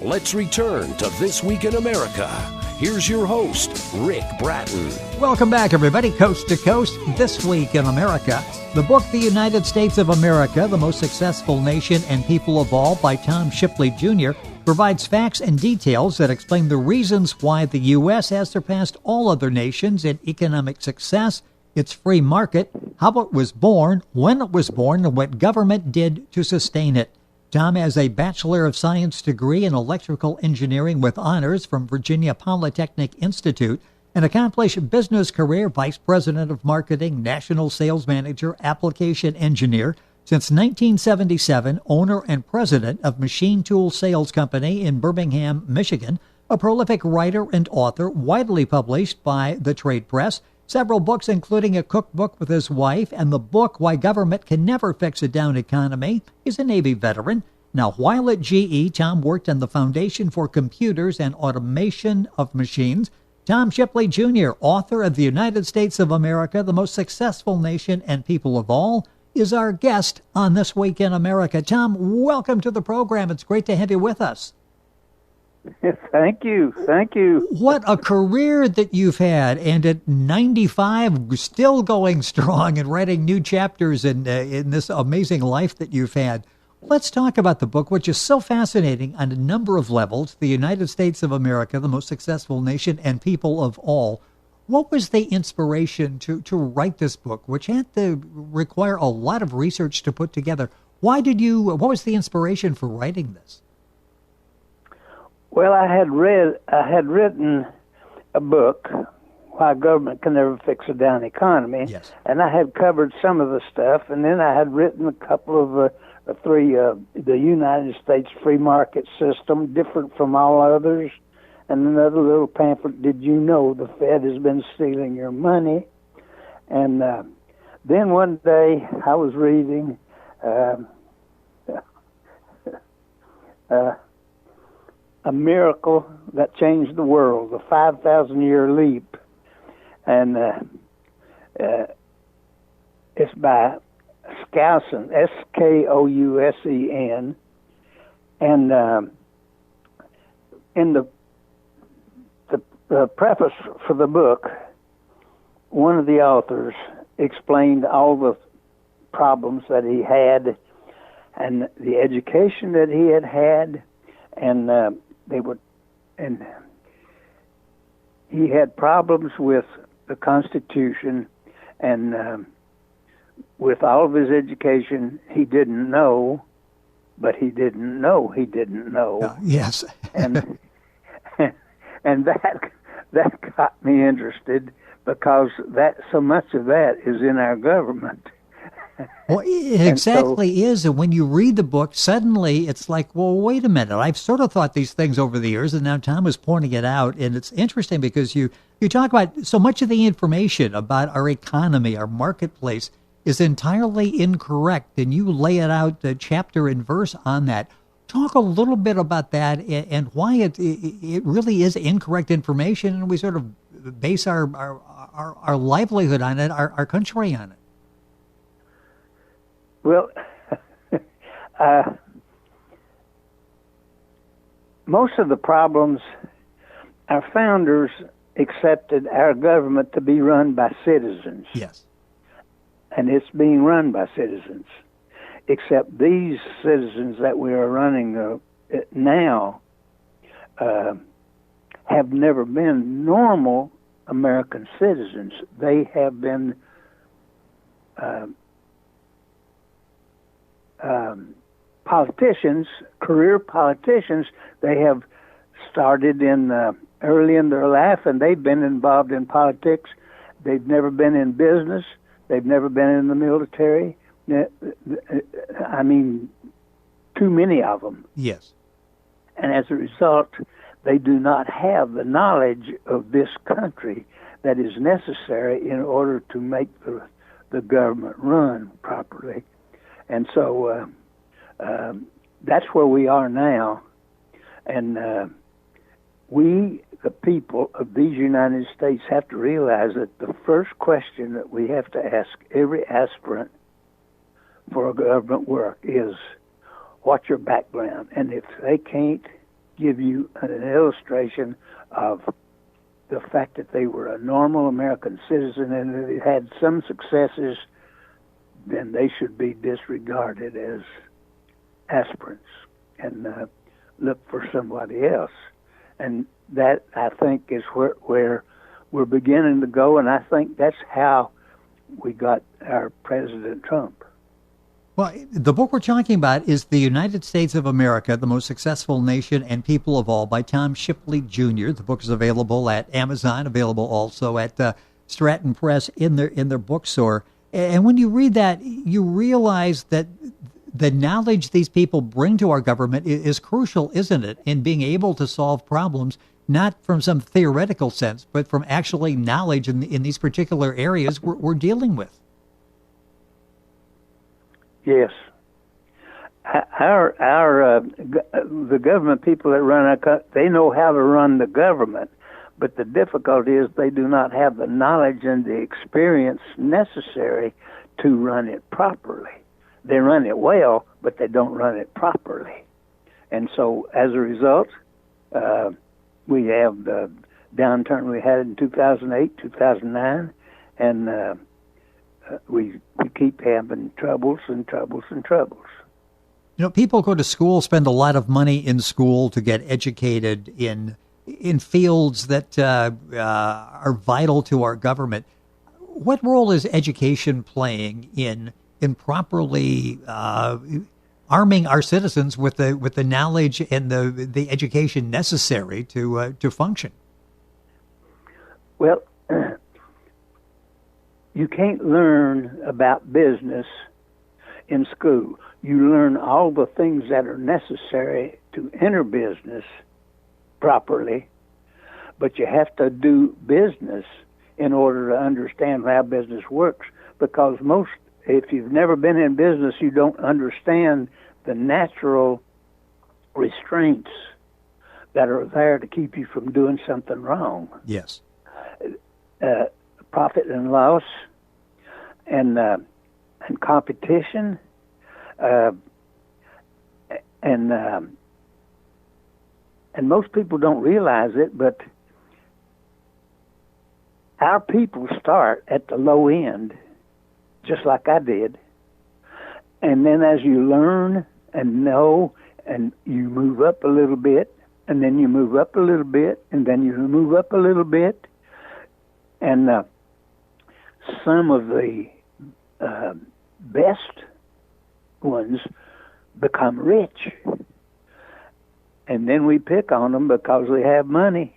Let's return to This Week in America. Here's your host, Rick Bratton. Welcome back, everybody, coast to coast. This Week in America. The book, The United States of America, The Most Successful Nation and People of All by Tom Shipley, Jr., provides facts and details that explain the reasons why the U.S. has surpassed all other nations in economic success, its free market, how it was born, when it was born, and what government did to sustain it. Tom has a Bachelor of Science degree in electrical engineering with honors from Virginia Polytechnic Institute, an accomplished business career, vice president of marketing, national sales manager, application engineer. Since 1977, owner and president of Machine Tool Sales Company in Birmingham, Michigan, a prolific writer and author, widely published by the trade press, several books including a cookbook with his wife and the book Why Government Can Never Fix a Down Economy. He's a Navy veteran. Now, while at GE, Tom worked on the Foundation for Computers and Automation of Machines. Tom Shipley, Jr., author of The United States of America, The Most Successful Nation and People of All, is our guest on This Week in America. Tom, welcome to the program. It's great to have you with us. Thank you. Thank you. What a career that you've had, and at 95, still going strong and writing new chapters in this amazing life that you've had. Let's talk about the book, which is so fascinating on a number of levels, The United States of America, The Most Successful Nation and People of All. What was the inspiration to write this book, which had to require a lot of research to put together? What was the inspiration for writing this? Well, I had written a book, Why Government Can Never Fix a Down Economy, yes. And I had covered some of the stuff, and then I had written a couple of the United States free market system, different from all others, and another little pamphlet, Did You Know the Fed Has Been Stealing Your Money? And then one day I was reading A Miracle That Changed the World, the 5,000-year leap. And it's by Skousen, Skousen. And in the preface for the book, one of the authors explained all the problems that he had and the education that he had, and he had problems with the Constitution, and with all of his education, he didn't know, but he didn't know he didn't know. Yes. and that got me interested, because that so much of that is in our government. Well, it exactly is. And when you read the book, suddenly it's like, well, wait a minute. I've sort of thought these things over the years, and now Tom is pointing it out. And it's interesting because you talk about so much of the information about our economy, our marketplace, is entirely incorrect. And you lay it out chapter and verse on that. Talk a little bit about that and why it really is incorrect information, and we sort of base our livelihood on it, our country on it. Well, most of the problems, our founders accepted our government to be run by citizens. Yes. And it's being run by citizens. Except these citizens that we are running now have never been normal American citizens. They have been politicians, career politicians. They have started early in their life, and they've been involved in politics. They've never been in business. They've never been in the military. I mean, too many of them. Yes. And as a result, they do not have the knowledge of this country that is necessary in order to make the government run properly. And so that's where we are now. And we, the people of these United States, have to realize that the first question that we have to ask every aspirant for a government work is, what's your background? And if they can't give you an illustration of the fact that they were a normal American citizen and that they had some successes, then they should be disregarded as aspirants and look for somebody else. And that, I think, is where we're beginning to go, and I think that's how we got our President Trump. Well, the book we're talking about is The United States of America, the Most Successful Nation and People of All by Tom Shipley, Jr. The book is available at Amazon, available also at Stratton Press in their bookstore. And when you read that, you realize that the knowledge these people bring to our government is crucial, isn't it, in being able to solve problems, not from some theoretical sense, but from actually knowledge in these particular areas we're dealing with. Yes, the government people that run our country, they know how to run the government, but the difficulty is they do not have the knowledge and the experience necessary to run it properly. They run it well, but they don't run it properly, and so as a result, we have the downturn we had in 2008, 2009, and we keep having troubles and troubles and troubles. You know, people go to school, spend a lot of money in school to get educated in fields that are vital to our government. What role is education playing in properly arming our citizens with the knowledge and the education necessary to function? Well, you can't learn about business in school. You learn all the things that are necessary to enter business properly, but you have to do business in order to understand how business works, because if you've never been in business, you don't understand the natural restraints that are there to keep you from doing something wrong. Yes. Profit and loss, and competition, and most people don't realize it, but our people start at the low end, just like I did, and then as you learn and know, and you move up a little bit, and then you move up a little bit, and then you move up a little bit, and some of the best ones become rich, and then we pick on them because they have money.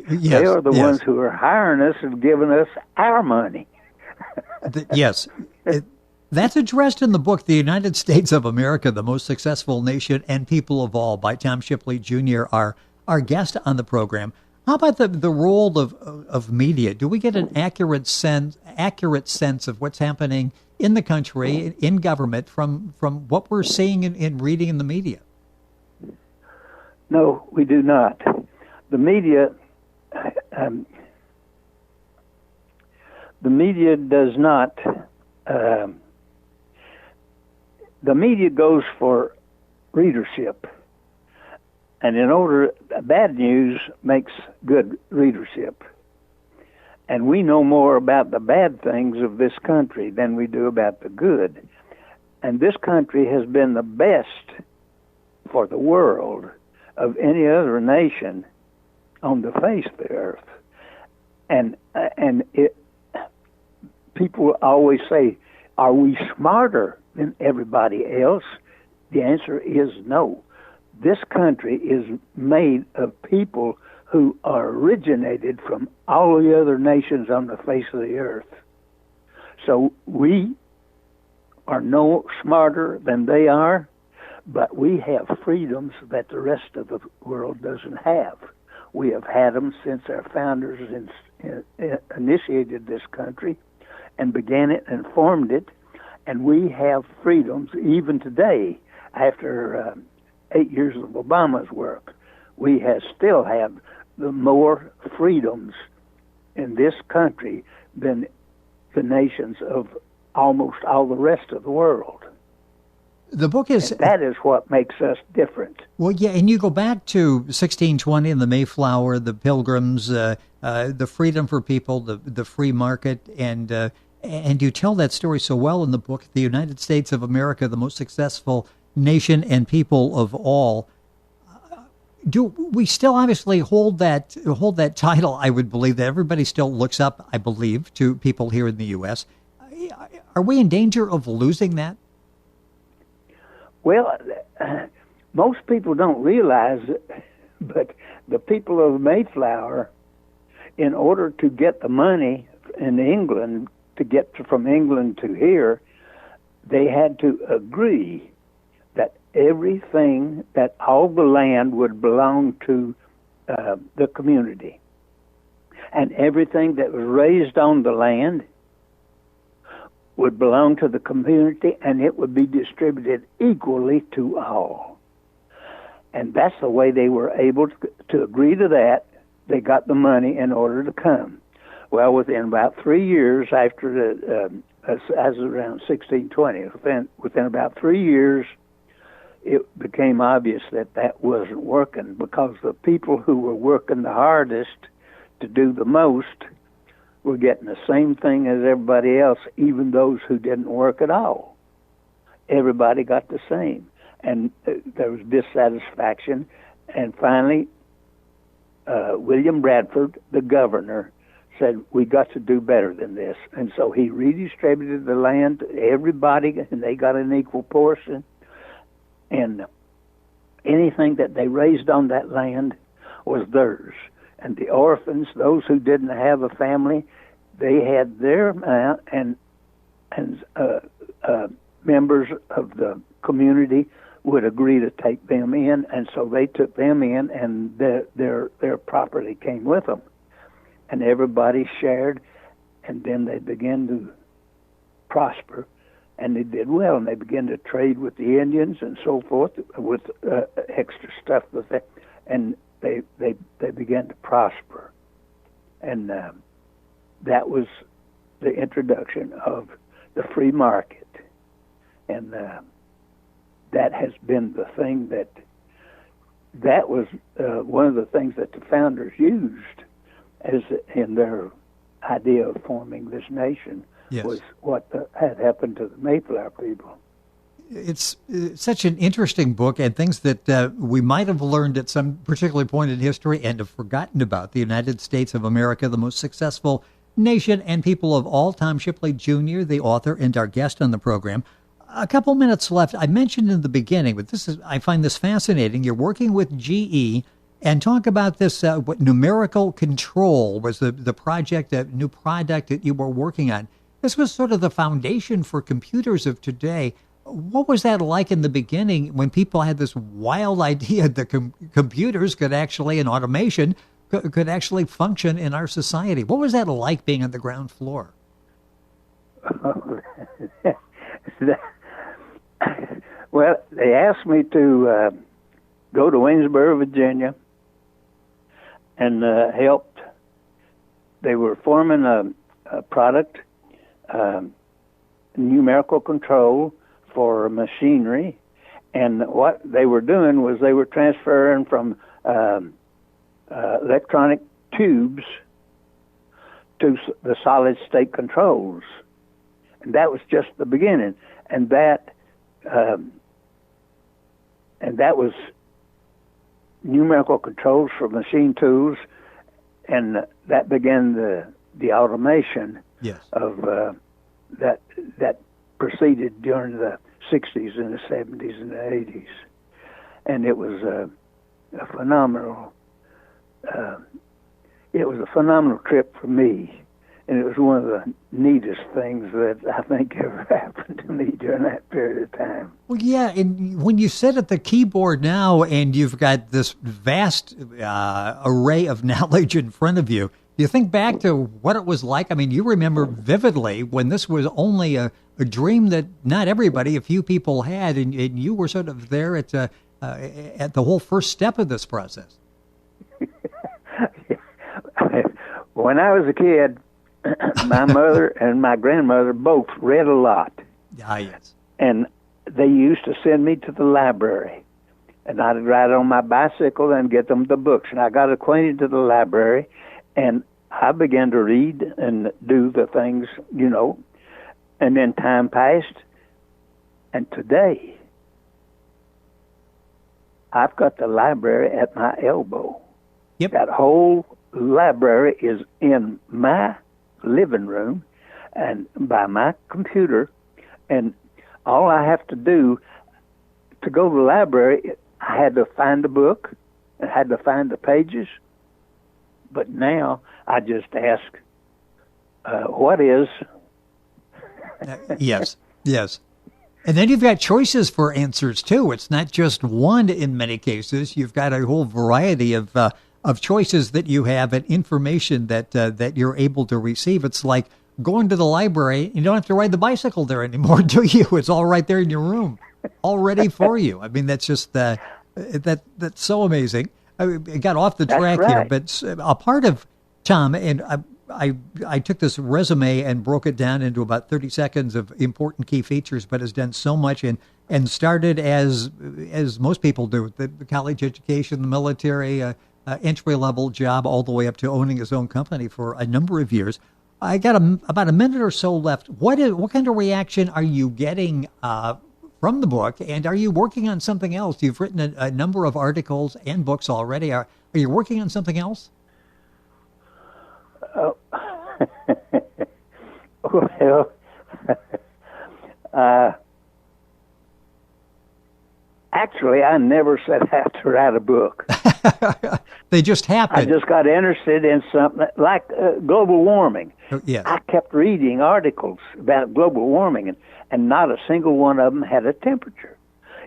Yes, they are the ones who are hiring us and giving us our money. Yes. That's addressed in the book, The United States of America, the Most Successful Nation and People of All by Tom Shipley, Jr., our guest on the program. How about the role of media? Do we get an accurate sense of what's happening in the country, in government, from what we're seeing and reading in the media? No, we do not. The media does not. The media goes for readership. And bad news makes good readership. And we know more about the bad things of this country than we do about the good. And this country has been the best for the world of any other nation on the face of the earth. And people always say, are we smarter than everybody else? The answer is no. This country is made of people who are originated from all the other nations on the face of the earth. So we are no smarter than they are, but we have freedoms that the rest of the world doesn't have. We have had them since our founders initiated this country and began it and formed it, and we have freedoms even today after 8 years of Obama's work. We still have the more freedoms in this country than the nations of almost all the rest of the world. The book is... And that is what makes us different. Well, yeah, and you go back to 1620 and the Mayflower, the Pilgrims, the freedom for people, the free market, and you tell that story so well in the book, The United States of America, the most successful nation and people of all. Do we still obviously hold that title? I would believe that everybody still looks up, I believe, to people here in the U.S. Are we in danger of losing that? Well, most people don't realize it, but the people of Mayflower, in order to get the money in England, to get from England to here, they had to agree that everything, that all the land would belong to the community. And everything that was raised on the land would belong to the community, and it would be distributed equally to all. And that's the way they were able to agree to that. They got the money in order to come. Well, within about 3 years after as around 1620, within about 3 years, it became obvious that wasn't working, because the people who were working the hardest to do the most were getting the same thing as everybody else, even those who didn't work at all. Everybody got the same. And there was dissatisfaction. And finally, William Bradford, the governor, said, we got to do better than this. And so he redistributed the land to everybody, and they got an equal portion. And anything that they raised on that land was theirs. And the orphans, those who didn't have a family, they had their amount, and members of the community would agree to take them in, and so they took them in, and their property came with them. And everybody shared, and then they began to prosper, and they did well, and they began to trade with the Indians and so forth, with extra stuff with it, and they began to prosper. And that was the introduction of the free market. And that has been the thing that was one of the things that the founders used as in their idea of forming this nation. Yes. Was what had happened to the Mayflower people. It's such an interesting book, and things that we might have learned at some particular point in history and have forgotten about. The United States of America, the most successful nation and people of all. Tom Shipley, Jr., the author and our guest on the program. A couple minutes left. I mentioned in the beginning, but I find this fascinating. You're working with GE, and talk about this, what Numerical Control was the project, a new product that you were working on. This was sort of the foundation for computers of today. What was that like in the beginning when people had this wild idea that computers could actually, and automation, could actually function in our society? What was that like being on the ground floor? Well, they asked me to go to Waynesboro, Virginia, and helped. They were forming a product, Numerical Control, for machinery, and what they were doing was they were transferring from electronic tubes to the solid state controls, and that was just the beginning. And that was numerical controls for machine tools, and that began the automation. Yes. Of that proceeded during the 60s and the 70s and the 80s. And it was a phenomenal trip for me. And it was one of the neatest things that I think ever happened to me during that period of time. Well, yeah, and when you sit at the keyboard now and you've got this vast array of knowledge in front of you, do you think back to what it was like? I mean, you remember vividly when this was only a dream that not everybody, a few people had, and you were sort of there at the whole first step of this process. When I was a kid, my mother and my grandmother both read a lot. Ah, yes. And they used to send me to the library, and I'd ride on my bicycle and get them the books. And I got acquainted to the library, and I began to read and do the things, and then time passed. And today, I've got the library at my elbow. Yep. That whole library is in my living room and by my computer, and all I have to do to go to the library, I had to find a book, I had to find the pages, but now I just ask, what is? Yes. And then you've got choices for answers, too. It's not just one in many cases. You've got a whole variety of choices that you have and information that you're able to receive. It's like going to the library. You don't have to ride the bicycle there anymore, do you? It's all right there in your room, all ready for you. I mean, that's just that's so amazing. I got off the track here, but a part of Tom, and I took this resume and broke it down into about 30 seconds of important key features, but has done so much and started as most people do, the college education, the military, entry-level job, all the way up to owning his own company for a number of years. I got about a minute or so left. What kind of reaction are you getting from the book, and are you working on something else? You've written a number of articles and books already. Are you working on something else? Well, actually, I never set out to write a book. They just happened. I just got interested in something like global warming. Yes. I kept reading articles about global warming, and not a single one of them had a temperature.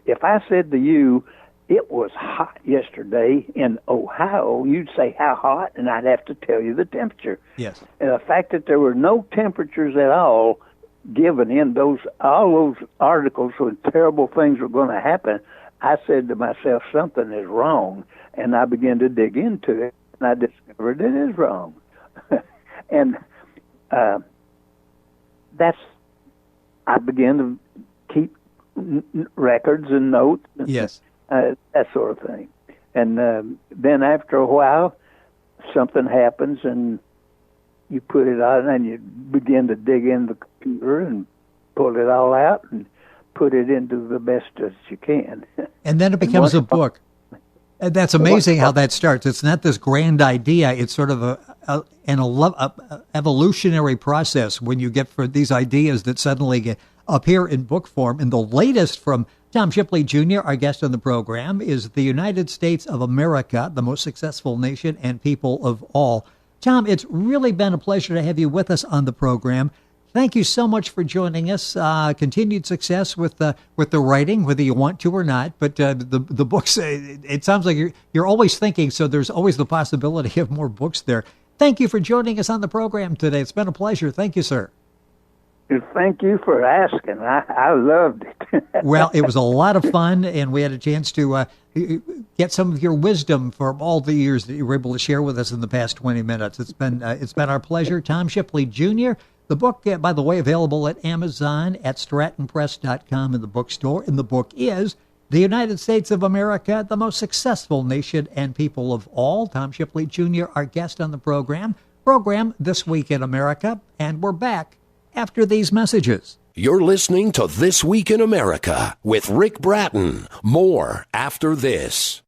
If I said to you, it was hot yesterday in Ohio, you'd say, how hot? And I'd have to tell you the temperature. Yes. And the fact that there were no temperatures at all given in all those articles when terrible things were going to happen, I said to myself, something is wrong. And I began to dig into it, and I discovered it is wrong. And I began to keep records and notes. Yes. That sort of thing. And then after a while, something happens, and you put it on, and you begin to dig in the computer and pull it all out and put it into the best as you can. And then it becomes a book. And that's amazing how that starts. It's not this grand idea. It's sort of an evolutionary process when you get for these ideas that suddenly appear in book form. And the latest from Tom Shipley Jr., our guest on the program, is The United States of America, the most successful nation and people of all. Tom, it's really been a pleasure to have you with us on the program. Thank you so much for joining us. Continued success with the writing, whether you want to or not. But the books, it sounds like you're always thinking, so there's always the possibility of more books there. Thank you for joining us on the program today. It's been a pleasure. Thank you, sir. Thank you for asking. I loved it. Well, it was a lot of fun, and we had a chance to get some of your wisdom from all the years that you were able to share with us in the past 20 minutes. It's been our pleasure. Tom Shipley Jr., the book, by the way, available at Amazon, at StrattonPress.com in the bookstore. And the book is The United States of America, the most successful nation and people of all. Tom Shipley Jr., our guest on the program This Week in America. And we're back after these messages. You're listening to This Week in America with Rick Bratton. More after this.